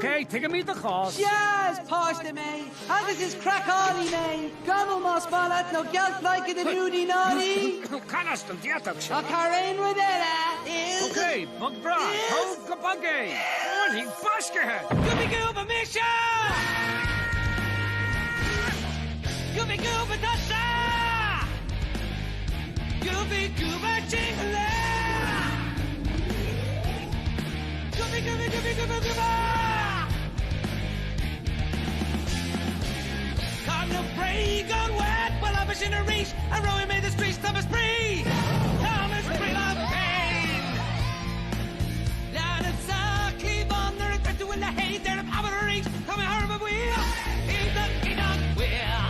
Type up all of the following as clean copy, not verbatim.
Okay, take a meet the cost. Yes, Poshta, mate. Agus is crack-on, mate. Gammel mas ballat no gelt like the nudie naughty. Canast and diatach. A Karen with it. Okay, bug bra. Ho kapage. Morning, Bashka. Gooby gooba misha. Gooby gooba dasa. Gooby gooba jingle. Gooby gooby gooby gooba gooba. Come no pray, gone wet. Well, I was in a race. A rowing made the streets. Thomas Bree. Thomas Bree of pain. Down at Saki Bonner and got to win the hay. There of our race. Coming hard of a wheel. He done wheel.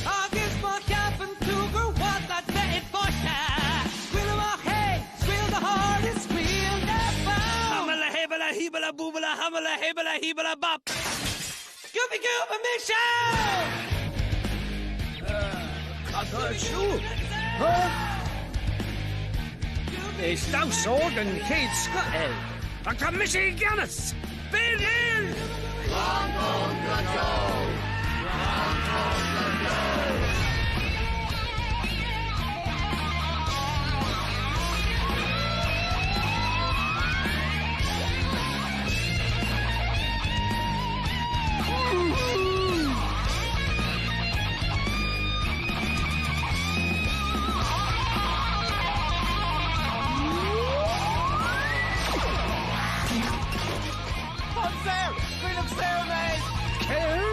August my cap and Cougar. What that bet for that? Squeal of a hay. Squeal the hardest. Squeal the bow. Hamala hebala hebala boobala hamala hebala hebala bop. Gooby gooba mission! Shoe. Is thou sword and Cade Scuttel. And come Missy Gannis. Bill Hill. What's there? We look there, mate. Care?